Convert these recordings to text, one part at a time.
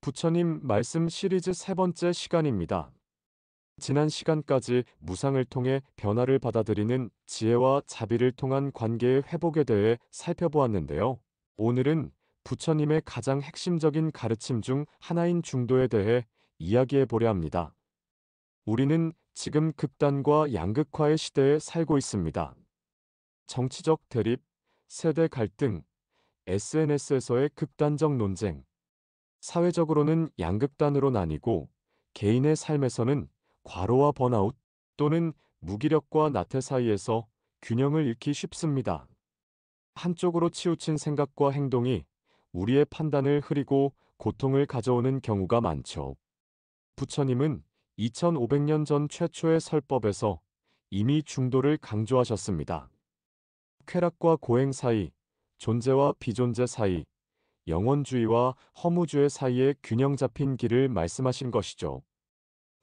부처님 말씀 시리즈 세 번째 시간입니다. 지난 시간까지 무상을 통해 변화를 받아들이는 지혜와 자비를 통한 관계의 회복에 대해 살펴보았는데요. 오늘은 부처님의 가장 핵심적인 가르침 중 하나인 중도에 대해 이야기해 보려 합니다. 우리는 지금 극단과 양극화의 시대에 살고 있습니다. 정치적 대립, 세대 갈등, SNS에서의 극단적 논쟁, 사회적으로는 양극단으로 나뉘고 개인의 삶에서는 과로와 번아웃 또는 무기력과 나태 사이에서 균형을 잃기 쉽습니다. 한쪽으로 치우친 생각과 행동이 우리의 판단을 흐리고 고통을 가져오는 경우가 많죠. 부처님은 2500년 전 최초의 설법에서 이미 중도를 강조하셨습니다. 쾌락과 고행 사이, 존재와 비존재 사이, 영원주의와 허무주의 사이에 균형 잡힌 길을 말씀하신 것이죠.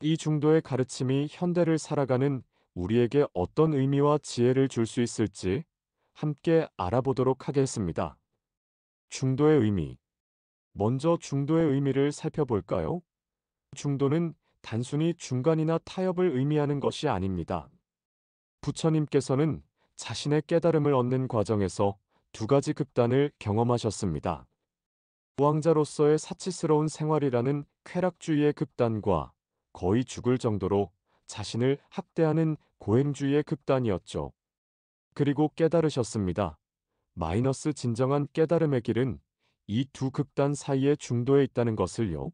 이 중도의 가르침이 현대를 살아가는 우리에게 어떤 의미와 지혜를 줄 수 있을지 함께 알아보도록 하겠습니다. 중도의 의미. 먼저 중도의 의미를 살펴볼까요? 중도는 단순히 중간이나 타협을 의미하는 것이 아닙니다. 부처님께서는 자신의 깨달음을 얻는 과정에서 두 가지 극단을 경험하셨습니다. 무왕자로서의 사치스러운 생활이라는 쾌락주의의 극단과 거의 죽을 정도로 자신을 학대하는 고행주의의 극단이었죠. 그리고 깨달으셨습니다. 마이너스 진정한 깨달음의 길은 이 두 극단 사이의 중도에 있다는 것을요.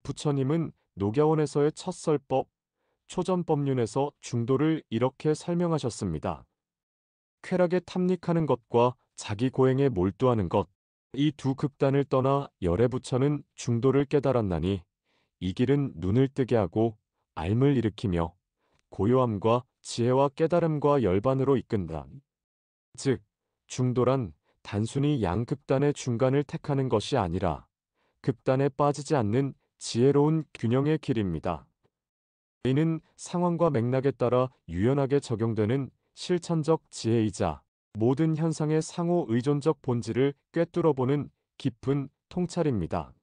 부처님은 녹야원에서의 첫 설법, 초전법륜에서 중도를 이렇게 설명하셨습니다. 쾌락에 탐닉하는 것과 자기 고행에 몰두하는 것, 이 두 극단을 떠나 열의 부처는 중도를 깨달았나니 이 길은 눈을 뜨게 하고 앓음을 일으키며 고요함과 지혜와 깨달음과 열반으로 이끈다. 즉, 중도란 단순히 양극단의 중간을 택하는 것이 아니라 극단에 빠지지 않는 지혜로운 균형의 길입니다. 이는 상황과 맥락에 따라 유연하게 적용되는 실천적 지혜이자 모든 현상의 상호 의존적 본질을 꿰뚫어보는 깊은 통찰입니다.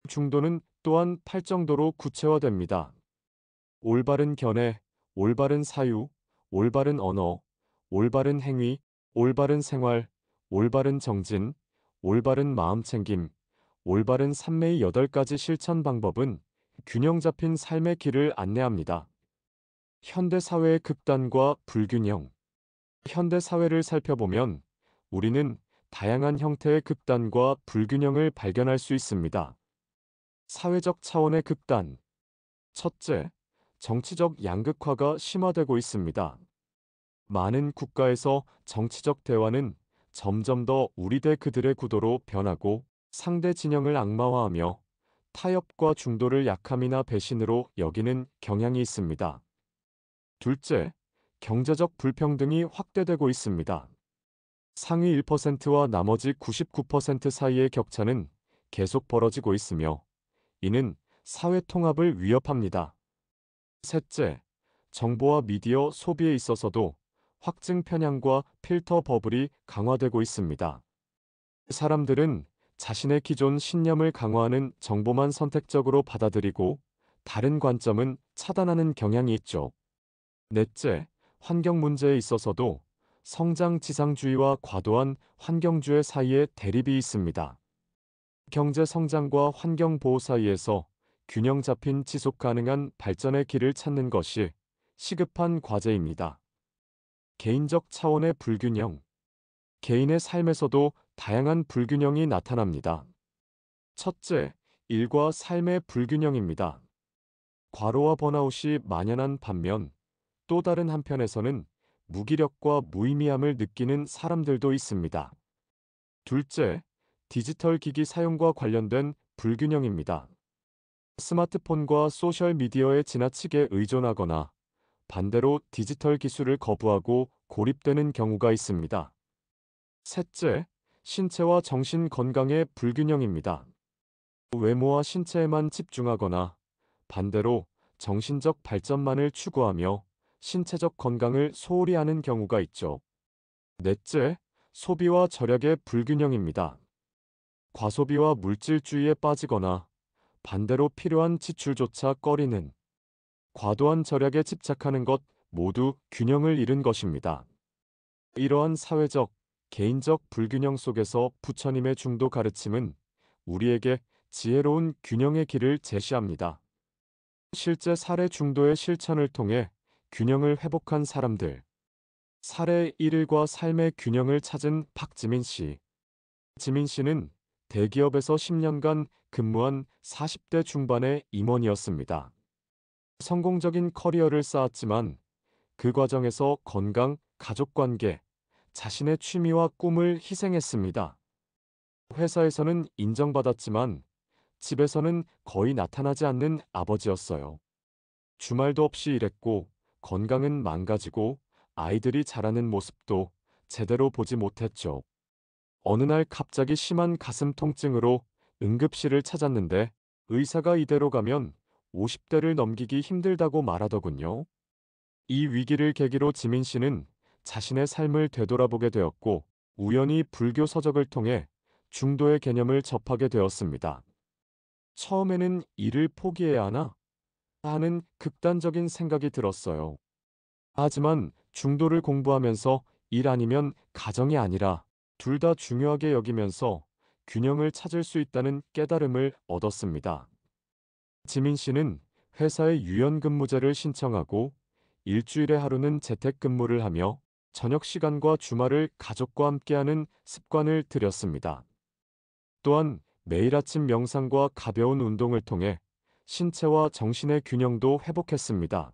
중도는 또한 팔정도로 구체화됩니다. 올바른 견해, 올바른 사유, 올바른 언어, 올바른 행위, 올바른 생활, 올바른 정진, 올바른 마음챙김, 올바른 삶의 8가지 실천 방법은 균형 잡힌 삶의 길을 안내합니다. 현대 사회의 극단과 불균형. 현대 사회를 살펴보면 우리는 다양한 형태의 극단과 불균형을 발견할 수 있습니다. 사회적 차원의 극단. 첫째, 정치적 양극화가 심화되고 있습니다. 많은 국가에서 정치적 대화는 점점 더 우리 대 그들의 구도로 변하고 상대 진영을 악마화하며 타협과 중도를 약함이나 배신으로 여기는 경향이 있습니다. 둘째, 경제적 불평등이 확대되고 있습니다. 상위 1%와 나머지 99% 사이의 격차는 계속 벌어지고 있으며 이는 사회 통합을 위협합니다. 셋째, 정보와 미디어 소비에 있어서도 확증 편향과 필터 버블이 강화되고 있습니다. 사람들은 자신의 기존 신념을 강화하는 정보만 선택적으로 받아들이고 다른 관점은 차단하는 경향이 있죠. 넷째, 환경 문제에 있어서도 성장 지상주의와 과도한 환경주의 사이에 대립이 있습니다. 경제 성장과 환경 보호 사이에서 균형 잡힌 지속 가능한 발전의 길을 찾는 것이 시급한 과제입니다. 개인적 차원의 불균형. 개인의 삶에서도 다양한 불균형이 나타납니다. 첫째, 일과 삶의 불균형입니다. 과로와 번아웃이 만연한 반면 또 다른 한편에서는 무기력과 무의미함을 느끼는 사람들도 있습니다. 둘째, 디지털 기기 사용과 관련된 불균형입니다. 스마트폰과 소셜미디어에 지나치게 의존하거나 반대로 디지털 기술을 거부하고 고립되는 경우가 있습니다. 셋째, 신체와 정신 건강의 불균형입니다. 외모와 신체에만 집중하거나 반대로 정신적 발전만을 추구하며 신체적 건강을 소홀히 하는 경우가 있죠. 넷째, 소비와 절약의 불균형입니다. 과소비와 물질주의에 빠지거나 반대로 필요한 지출조차 꺼리는 과도한 절약에 집착하는 것 모두 균형을 잃은 것입니다. 이러한 사회적, 개인적 불균형 속에서 부처님의 중도 가르침은 우리에게 지혜로운 균형의 길을 제시합니다. 실제 사례 중도의 실천을 통해 균형을 회복한 사람들. 사례 1일과 삶의 균형을 찾은 박지민 씨. 지민 씨는 대기업에서 10년간 근무한 40대 중반의 임원이었습니다. 성공적인 커리어를 쌓았지만 그 과정에서 건강, 가족관계, 자신의 취미와 꿈을 희생했습니다. 회사에서는 인정받았지만 집에서는 거의 나타나지 않는 아버지였어요. 주말도 없이 일했고 건강은 망가지고 아이들이 자라는 모습도 제대로 보지 못했죠. 어느 날 갑자기 심한 가슴 통증으로 응급실을 찾았는데 의사가 이대로 가면 50대를 넘기기 힘들다고 말하더군요. 이 위기를 계기로 지민 씨는 자신의 삶을 되돌아보게 되었고 우연히 불교 서적을 통해 중도의 개념을 접하게 되었습니다. 처음에는 일을 포기해야 하나 하는 극단적인 생각이 들었어요. 하지만 중도를 공부하면서 일 아니면 가정이 아니라 둘 다 중요하게 여기면서 균형을 찾을 수 있다는 깨달음을 얻었습니다. 지민 씨는 회사에 유연근무제를 신청하고 일주일에 하루는 재택근무를 하며 저녁 시간과 주말을 가족과 함께하는 습관을 들였습니다. 또한 매일 아침 명상과 가벼운 운동을 통해 신체와 정신의 균형도 회복했습니다.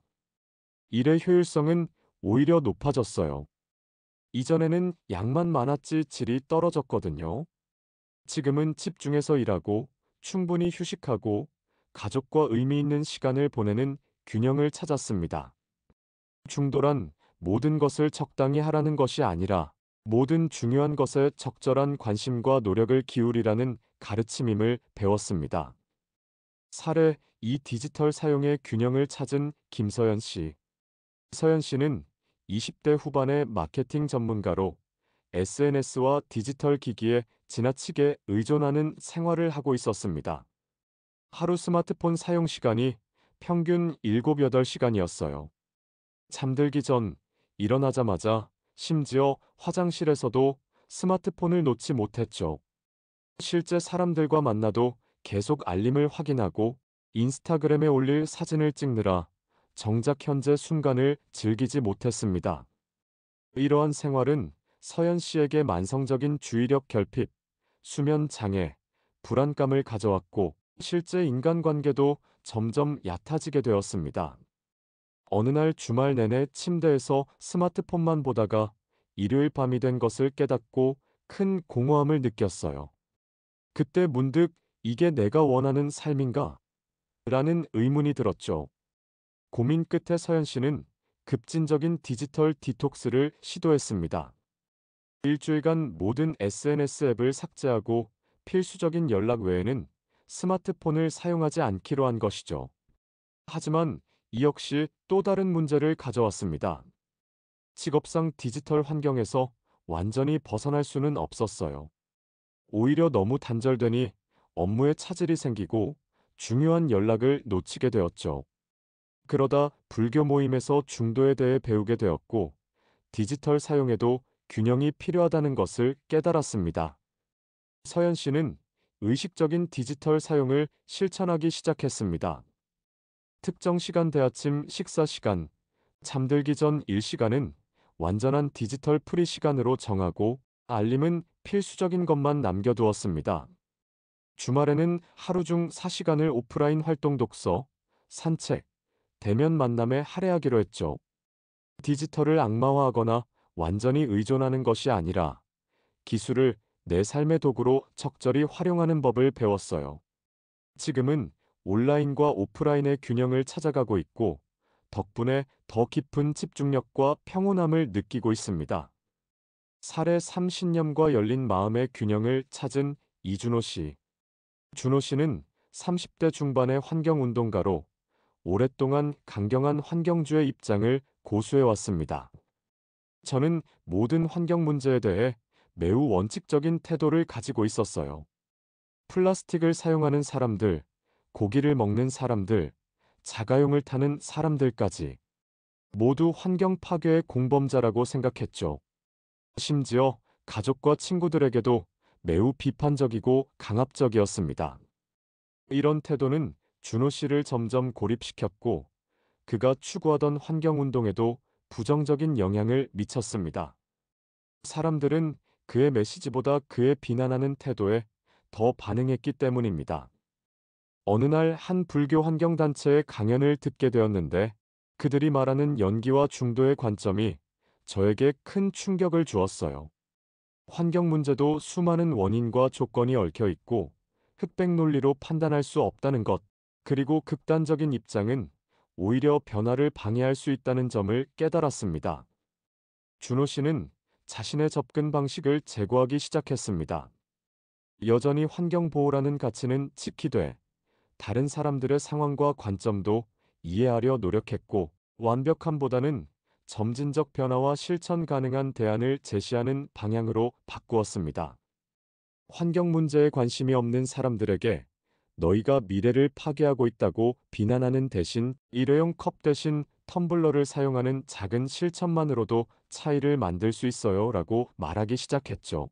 일의 효율성은 오히려 높아졌어요. 이전에는 양만 많았지 질이 떨어졌거든요. 지금은 집중해서 일하고 충분히 휴식하고 가족과 의미 있는 시간을 보내는 균형을 찾았습니다. 중도란 모든 것을 적당히 하라는 것이 아니라 모든 중요한 것에 적절한 관심과 노력을 기울이라는 가르침임을 배웠습니다. 사례 2 디지털 사용의 균형을 찾은 김서연 씨. 서연 씨는 20대 후반의 마케팅 전문가로 SNS와 디지털 기기에 지나치게 의존하는 생활을 하고 있었습니다. 하루 스마트폰 사용 시간이 평균 7, 8시간이었어요. 잠들기 전, 일어나자마자, 심지어 화장실에서도 스마트폰을 놓지 못했죠. 실제 사람들과 만나도 계속 알림을 확인하고 인스타그램에 올릴 사진을 찍느라 정작 현재 순간을 즐기지 못했습니다. 이러한 생활은 서연 씨에게 만성적인 주의력 결핍, 수면 장애, 불안감을 가져왔고 실제 인간관계도 점점 얕아지게 되었습니다. 어느 날 주말 내내 침대에서 스마트폰만 보다가 일요일 밤이 된 것을 깨닫고 큰 공허함을 느꼈어요. 그때 문득 이게 내가 원하는 삶인가? 라는 의문이 들었죠. 고민 끝에 서연 씨는 급진적인 디지털 디톡스를 시도했습니다. 일주일간 모든 SNS 앱을 삭제하고 필수적인 연락 외에는 스마트폰을 사용하지 않기로 한 것이죠. 하지만 이 역시 또 다른 문제를 가져왔습니다. 직업상 디지털 환경에서 완전히 벗어날 수는 없었어요. 오히려 너무 단절되니 업무에 차질이 생기고 중요한 연락을 놓치게 되었죠. 그러다 불교 모임에서 중도에 대해 배우게 되었고 디지털 사용에도 균형이 필요하다는 것을 깨달았습니다. 서연 씨는 의식적인 디지털 사용을 실천하기 시작했습니다. 특정 시간 대아침 식사 시간, 잠들기 전 일시간은 완전한 디지털 프리 시간으로 정하고 알림은 필수적인 것만 남겨두었습니다. 주말에는 하루 중 4시간을 오프라인 활동 독서, 산책, 대면 만남에 할애하기로 했죠. 디지털을 악마화하거나 완전히 의존하는 것이 아니라 기술을 내 삶의 도구로 적절히 활용하는 법을 배웠어요. 지금은 온라인과 오프라인의 균형을 찾아가고 있고 덕분에 더 깊은 집중력과 평온함을 느끼고 있습니다. 사례 3신념과 열린 마음의 균형을 찾은 이준호 씨. 준호 씨는 30대 중반의 환경운동가로 오랫동안 강경한 환경주의 입장을 고수해 왔습니다. 저는 모든 환경 문제에 대해 매우 원칙적인 태도를 가지고 있었어요. 플라스틱을 사용하는 사람들, 고기를 먹는 사람들, 자가용을 타는 사람들까지 모두 환경 파괴의 공범자라고 생각했죠. 심지어 가족과 친구들에게도 매우 비판적이고 강압적이었습니다. 이런 태도는 준호 씨를 점점 고립시켰고 그가 추구하던 환경운동에도 부정적인 영향을 미쳤습니다. 사람들은 그의 메시지보다 그의 비난하는 태도에 더 반응했기 때문입니다. 어느 날 한 불교 환경단체의 강연을 듣게 되었는데 그들이 말하는 연기와 중도의 관점이 저에게 큰 충격을 주었어요. 환경 문제도 수많은 원인과 조건이 얽혀 있고 흑백 논리로 판단할 수 없다는 것, 그리고 극단적인 입장은 오히려 변화를 방해할 수 있다는 점을 깨달았습니다. 준호 씨는 자신의 접근 방식을 재고하기 시작했습니다. 여전히 환경보호라는 가치는 지키되 다른 사람들의 상황과 관점도 이해하려 노력했고 완벽함보다는 점진적 변화와 실천 가능한 대안을 제시하는 방향으로 바꾸었습니다. 환경 문제에 관심이 없는 사람들에게 너희가 미래를 파괴하고 있다고 비난하는 대신 일회용 컵 대신 텀블러를 사용하는 작은 실천만으로도 차이를 만들 수 있어요 라고 말하기 시작했죠.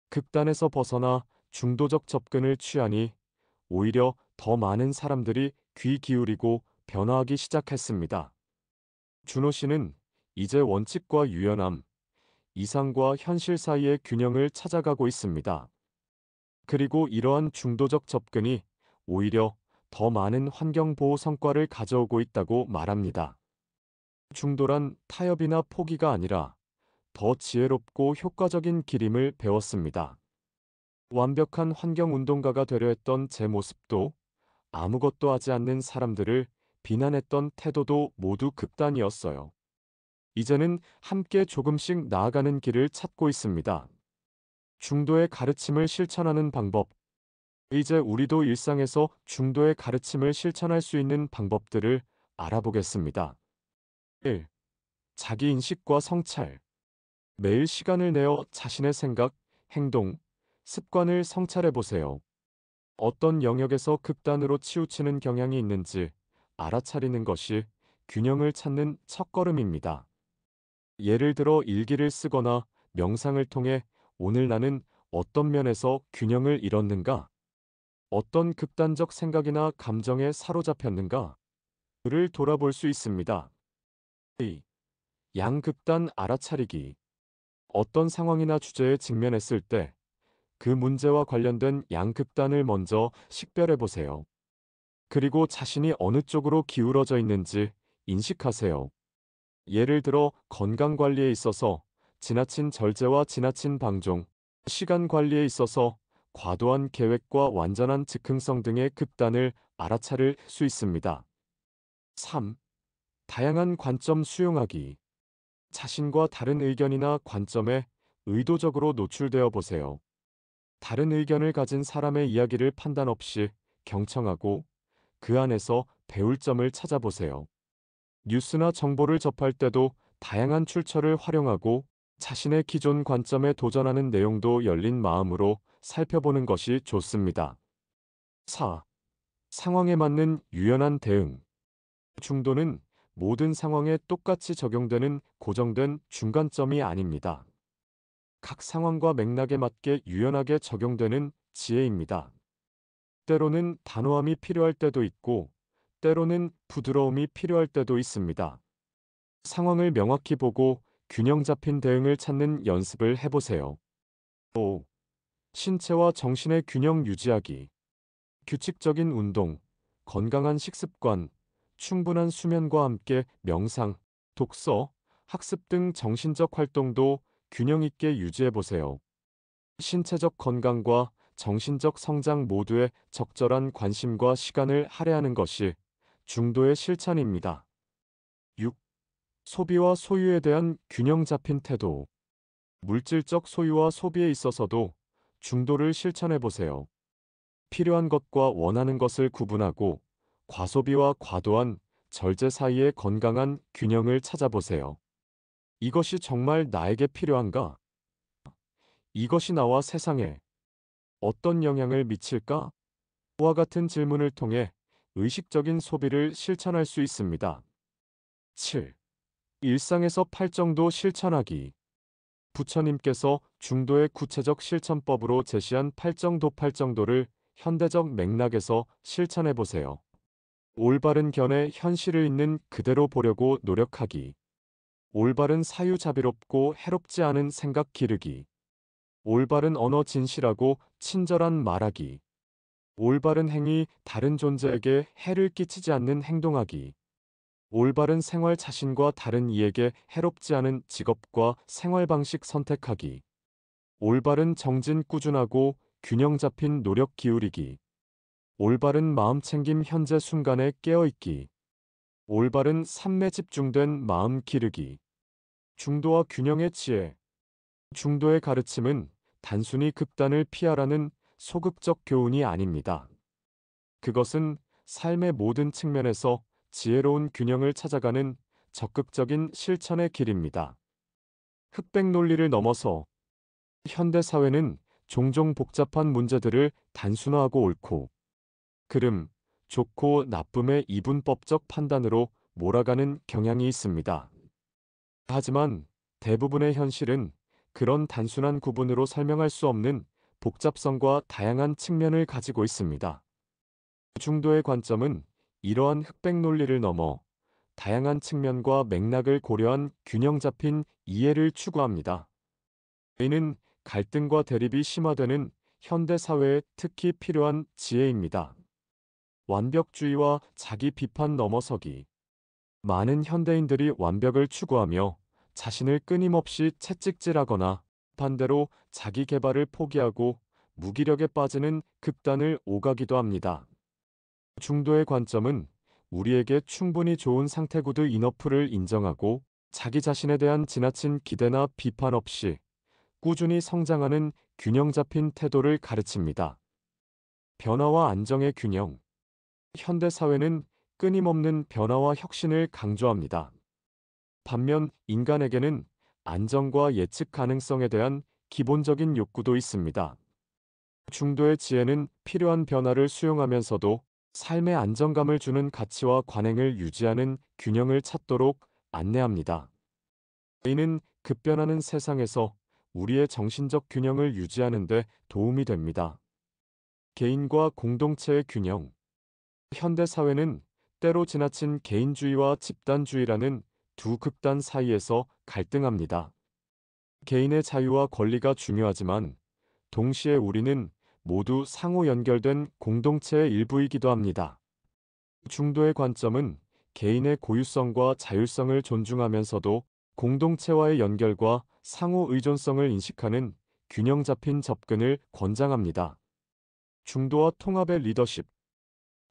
극단에서 벗어나 중도적 접근을 취하니 오히려 더 많은 사람들이 귀 기울이고 변화하기 시작했습니다. 준호 씨는 이제 원칙과 유연함, 이상과 현실 사이의 균형을 찾아가고 있습니다. 그리고 이러한 중도적 접근이 오히려 더 많은 환경보호 성과를 가져오고 있다고 말합니다. 중도란 타협이나 포기가 아니라 더 지혜롭고 효과적인 길임을 배웠습니다. 완벽한 환경운동가가 되려 했던 제 모습도 아무것도 하지 않는 사람들을 비난했던 태도도 모두 극단이었어요. 이제는 함께 조금씩 나아가는 길을 찾고 있습니다. 중도의 가르침을 실천하는 방법. 이제 우리도 일상에서 중도의 가르침을 실천할 수 있는 방법들을 알아보겠습니다. 1. 자기인식과 성찰. 매일 시간을 내어 자신의 생각, 행동, 습관을 성찰해 보세요. 어떤 영역에서 극단으로 치우치는 경향이 있는지 알아차리는 것이 균형을 찾는 첫걸음입니다. 예를 들어 일기를 쓰거나 명상을 통해 오늘 나는 어떤 면에서 균형을 잃었는가? 어떤 극단적 생각이나 감정에 사로잡혔는가? 를 돌아볼 수 있습니다. 2. 양극단 알아차리기. 어떤 상황이나 주제에 직면했을 때 그 문제와 관련된 양극단을 먼저 식별해 보세요. 그리고 자신이 어느 쪽으로 기울어져 있는지 인식하세요. 예를 들어 건강 관리에 있어서 지나친 절제와 지나친 방종, 시간 관리에 있어서 과도한 계획과 완전한 즉흥성 등의 극단을 알아차릴 수 있습니다. 3. 다양한 관점 수용하기. 자신과 다른 의견이나 관점에 의도적으로 노출되어 보세요. 다른 의견을 가진 사람의 이야기를 판단 없이 경청하고 그 안에서 배울 점을 찾아보세요. 뉴스나 정보를 접할 때도 다양한 출처를 활용하고 자신의 기존 관점에 도전하는 내용도 열린 마음으로 살펴보는 것이 좋습니다. 4. 상황에 맞는 유연한 대응. 중도는 모든 상황에 똑같이 적용되는 고정된 중간점이 아닙니다. 각 상황과 맥락에 맞게 유연하게 적용되는 지혜입니다. 때로는 단호함이 필요할 때도 있고, 때로는 부드러움이 필요할 때도 있습니다. 상황을 명확히 보고 균형 잡힌 대응을 찾는 연습을 해보세요. 5. 신체와 정신의 균형 유지하기. 규칙적인 운동, 건강한 식습관, 충분한 수면과 함께 명상, 독서, 학습 등 정신적 활동도 균형 있게 유지해 보세요. 신체적 건강과 정신적 성장 모두에 적절한 관심과 시간을 할애하는 것이 중도의 실천입니다. 6. 소비와 소유에 대한 균형 잡힌 태도. 물질적 소유와 소비에 있어서도 중도를 실천해 보세요. 필요한 것과 원하는 것을 구분하고 과소비와 과도한 절제 사이의 건강한 균형을 찾아보세요. 이것이 정말 나에게 필요한가? 이것이 나와 세상에 어떤 영향을 미칠까? 와 같은 질문을 통해 의식적인 소비를 실천할 수 있습니다. 7. 일상에서 팔정도 실천하기. 부처님께서 중도의 구체적 실천법으로 제시한 팔정도를 현대적 맥락에서 실천해 보세요. 올바른 견해 현실을 있는 그대로 보려고 노력하기. 올바른 사유자비롭고 해롭지 않은 생각 기르기. 올바른 언어 진실하고 친절한 말하기. 올바른 행위 다른 존재에게 해를 끼치지 않는 행동하기. 올바른 생활 자신과 다른 이에게 해롭지 않은 직업과 생활 방식 선택하기. 올바른 정진 꾸준하고 균형 잡힌 노력 기울이기. 올바른 마음 챙김 현재 순간에 깨어있기. 올바른 삶에 집중된 마음 기르기. 중도와 균형의 지혜. 중도의 가르침은 단순히 극단을 피하라는 소극적 교훈이 아닙니다. 그것은 삶의 모든 측면에서 지혜로운 균형을 찾아가는 적극적인 실천의 길입니다. 흑백 논리를 넘어서 현대 사회는 종종 복잡한 문제들을 단순화하고 옳고 그름, 좋고 나쁨의 이분법적 판단으로 몰아가는 경향이 있습니다. 하지만 대부분의 현실은 그런 단순한 구분으로 설명할 수 없는 복잡성과 다양한 측면을 가지고 있습니다. 중도의 관점은 이러한 흑백 논리를 넘어 다양한 측면과 맥락을 고려한 균형 잡힌 이해를 추구합니다. 이는 갈등과 대립이 심화되는 현대 사회에 특히 필요한 지혜입니다. 완벽주의와 자기 비판 넘어서기. 많은 현대인들이 완벽을 추구하며 자신을 끊임없이 채찍질하거나 반대로 자기 개발을 포기하고 무기력에 빠지는 극단을 오가기도 합니다. 중도의 관점은 우리에게 충분히 좋은 상태구드 이너프를 인정하고 자기 자신에 대한 지나친 기대나 비판 없이 꾸준히 성장하는 균형 잡힌 태도를 가르칩니다. 변화와 안정의 균형. 현대 사회는 끊임없는 변화와 혁신을 강조합니다. 반면 인간에게는 안정과 예측 가능성에 대한 기본적인 욕구도 있습니다. 중도의 지혜는 필요한 변화를 수용하면서도 삶의 안정감을 주는 가치와 관행을 유지하는 균형을 찾도록 안내합니다. 이는 급변하는 세상에서 우리의 정신적 균형을 유지하는 데 도움이 됩니다. 개인과 공동체의 균형. 현대 사회는 때로 지나친 개인주의와 집단주의라는 두 극단 사이에서 갈등합니다. 개인의 자유와 권리가 중요하지만 동시에 우리는 모두 상호 연결된 공동체의 일부이기도 합니다. 중도의 관점은 개인의 고유성과 자율성을 존중하면서도 공동체와의 연결과 상호 의존성을 인식하는 균형 잡힌 접근을 권장합니다. 중도와 통합의 리더십.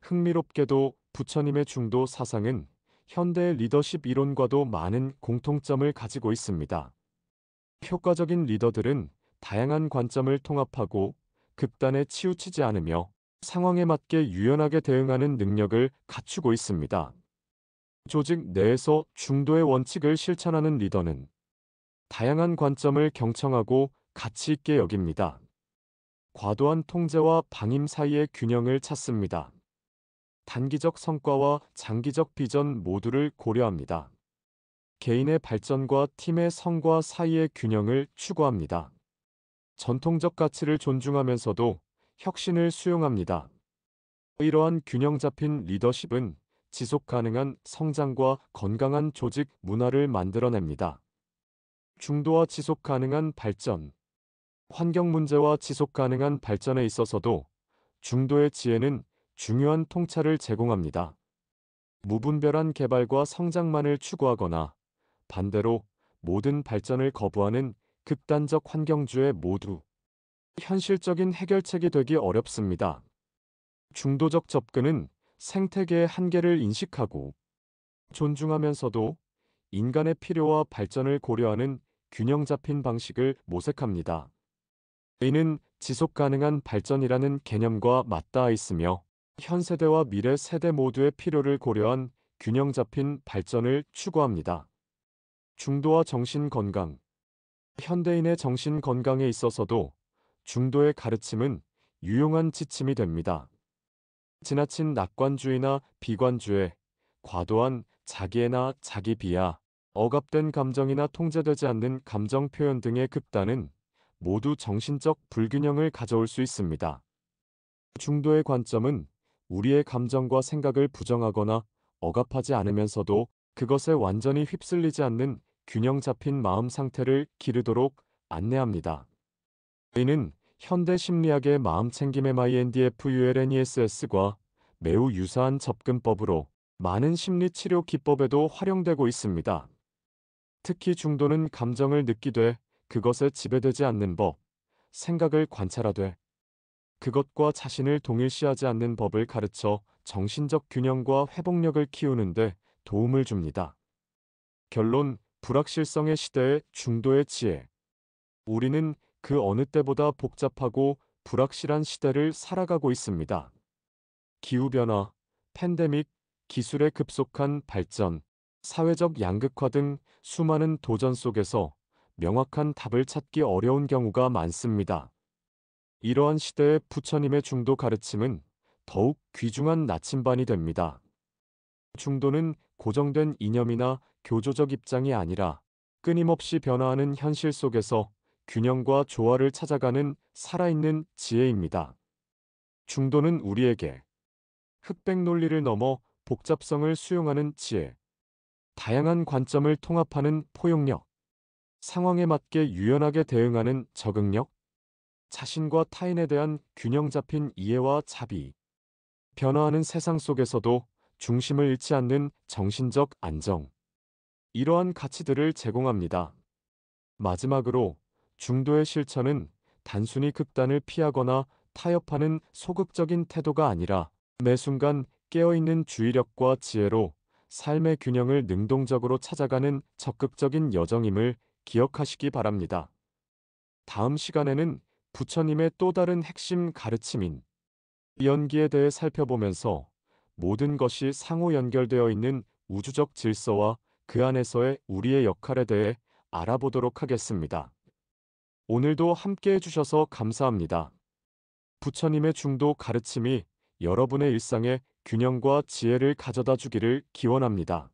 흥미롭게도 부처님의 중도 사상은 현대의 리더십 이론과도 많은 공통점을 가지고 있습니다. 효과적인 리더들은 다양한 관점을 통합하고 극단에 치우치지 않으며 상황에 맞게 유연하게 대응하는 능력을 갖추고 있습니다. 조직 내에서 중도의 원칙을 실천하는 리더는 다양한 관점을 경청하고 가치 있게 여깁니다. 과도한 통제와 방임 사이의 균형을 찾습니다. 단기적 성과와 장기적 비전 모두를 고려합니다. 개인의 발전과 팀의 성과 사이의 균형을 추구합니다. 전통적 가치를 존중하면서도 혁신을 수용합니다. 이러한 균형 잡힌 리더십은 지속 가능한 성장과 건강한 조직 문화를 만들어냅니다. 중도와 지속 가능한 발전. 환경 문제와 지속 가능한 발전에 있어서도 중도의 지혜는 중요한 통찰을 제공합니다. 무분별한 개발과 성장만을 추구하거나 반대로 모든 발전을 거부하는 극단적 환경주의 모두 현실적인 해결책이 되기 어렵습니다. 중도적 접근은 생태계의 한계를 인식하고 존중하면서도 인간의 필요와 발전을 고려하는 균형 잡힌 방식을 모색합니다. 이는 지속 가능한 발전이라는 개념과 맞닿아 있으며 현 세대와 미래 세대 모두의 필요를 고려한 균형 잡힌 발전을 추구합니다. 중도와 정신 건강. 현대인의 정신 건강에 있어서도 중도의 가르침은 유용한 지침이 됩니다. 지나친 낙관주의나 비관주의, 과도한 자기애나 자기 비하, 억압된 감정이나 통제되지 않는 감정 표현 등의 극단은 모두 정신적 불균형을 가져올 수 있습니다. 중도의 관점은 우리의 감정과 생각을 부정하거나 억압하지 않으면서도 그것에 완전히 휩쓸리지 않는 균형 잡힌 마음 상태를 기르도록 안내합니다. 이는 현대 심리학의 마음챙김 MINDFULNESS과 매우 유사한 접근법으로 많은 심리치료 기법에도 활용되고 있습니다. 특히 중도는 감정을 느끼되 그것에 지배되지 않는 법, 생각을 관찰하되 그것과 자신을 동일시하지 않는 법을 가르쳐 정신적 균형과 회복력을 키우는데 도움을 줍니다. 결론, 불확실성의 시대의 중도의 지혜. 우리는 그 어느 때보다 복잡하고 불확실한 시대를 살아가고 있습니다. 기후변화, 팬데믹, 기술의 급속한 발전, 사회적 양극화 등 수많은 도전 속에서 명확한 답을 찾기 어려운 경우가 많습니다. 이러한 시대의 부처님의 중도 가르침은 더욱 귀중한 나침반이 됩니다. 중도는 고정된 이념이나 교조적 입장이 아니라 끊임없이 변화하는 현실 속에서 균형과 조화를 찾아가는 살아있는 지혜입니다. 중도는 우리에게 흑백 논리를 넘어 복잡성을 수용하는 지혜, 다양한 관점을 통합하는 포용력, 상황에 맞게 유연하게 대응하는 적응력, 자신과 타인에 대한 균형 잡힌 이해와 자비, 변화하는 세상 속에서도 중심을 잃지 않는 정신적 안정, 이러한 가치들을 제공합니다. 마지막으로 중도의 실천은 단순히 극단을 피하거나 타협하는 소극적인 태도가 아니라 매 순간 깨어있는 주의력과 지혜로 삶의 균형을 능동적으로 찾아가는 적극적인 여정임을 기억하시기 바랍니다. 다음 시간에는 부처님의 또 다른 핵심 가르침인 연기에 대해 살펴보면서 모든 것이 상호 연결되어 있는 우주적 질서와 그 안에서의 우리의 역할에 대해 알아보도록 하겠습니다. 오늘도 함께 해주셔서 감사합니다. 부처님의 중도 가르침이 여러분의 일상에 균형과 지혜를 가져다 주기를 기원합니다.